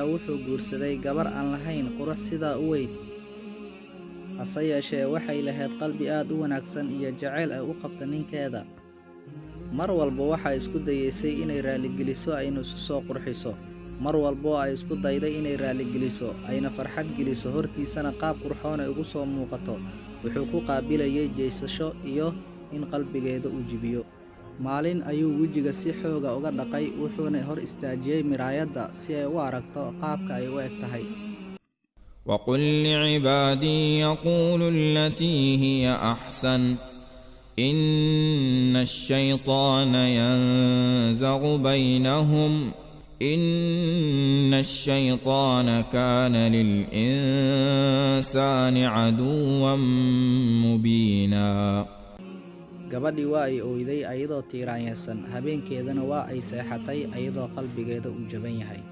ayaa wuxuu guursaday gabar aan lahayn qurux sidaa u weyn. hase yeeshee waxay lahayd qalbi aad u wanaagsan iyo jacayl ay u qabta ninkeeda. mar walba waxay isku dayeysay inay raaligeliso ayna isu soo qurxiso. mar walbo ay isku dayday inay raaligeliso ayna farxad geliso hortiisana qaab qurxoon ay ugu soo muuqato, wuxuu ku qaabilayay jeesasho iyo in qalbigeeda uu jibiyo. maalin ayuu wejiga si xooga uga dhaqay, wuxuuna hor istaajiyay miraayadda si ay u aragto qaabka ay u eg tahay. وقل لعبادي يقولوا التي هي أحسن إن الشيطان ينزغ بينهم إن الشيطان كان للإنسان عدوا مبينا. gabadhii waa ay ooyday ayadoo tiiraanyaysan, habeenkeedana waa ay seexatay ayadoo qalbigeeda uu jaban yahay.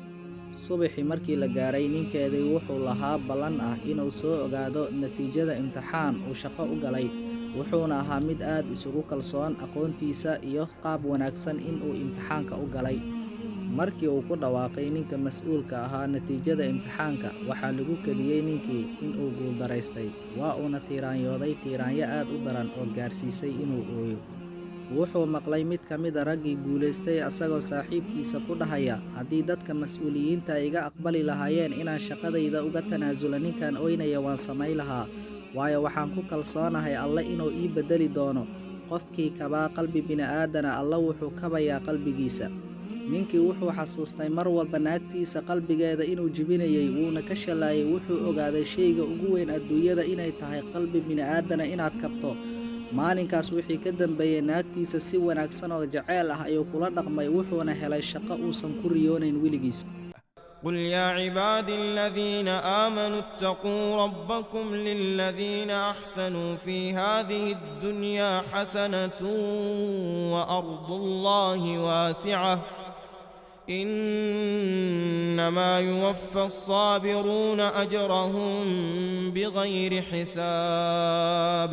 subaxii markii la gaaray, ninkeedii wuxuu lahaa ballan ah inuu soo ogaado natiijada imtixaan uu shaqo u galay, wuxuuna ahaa mid aad isugu kalsoon aqoontiisa iyo qaab wanaagsan inuu imtixaanka u galay. markii uu ku dhawaaqay ninka mas'uulka ahaa natiijada imtixaanka, waxaa lagu kadiyey ninkii inuu guuldaraystay, waa uuna tiiraanyooday tiiraanyo aad u daran oo gaarsiisay inuu ooyo. wuxuu maqlay mid ka mid a raggii guulaystay asagoo saaxiibkiisa ku dhahaya, haddii dadka mas'uuliyiinta iga aqbali lahaayeen inaan shaqadayda uga tanaasulo ninkan oynaya waan samay lahaa, waayo waxaan ku kalsoonahay alle inuu ii beddeli doono. qofkii kabaa qalbi bini'aadana alla wuxuu kabayaa qalbigiisa. ninkii wuxuu xasuustay mar walba naagtiisa qalbigeeda inuu jibinayay, wuuna ka shalaayay. wuxuu ogaaday shayga ugu weyn adduunyada inay tahay qalbi bini'aadana inaad kabto. maalinkaas wixii ka dambeeyey naagtiisa si wanaagsan oo jacayl ah ayuu kula dhaqmay, wuxuuna helay shaqo uusan ku riyoonayn weligiis. قل يا عبادي الذين آمنوا اتقوا ربكم للذين أحسنوا في هذه الدنيا حسنة وأرض الله واسعة إنما يوفى الصابرون أجرهم بغير حساب.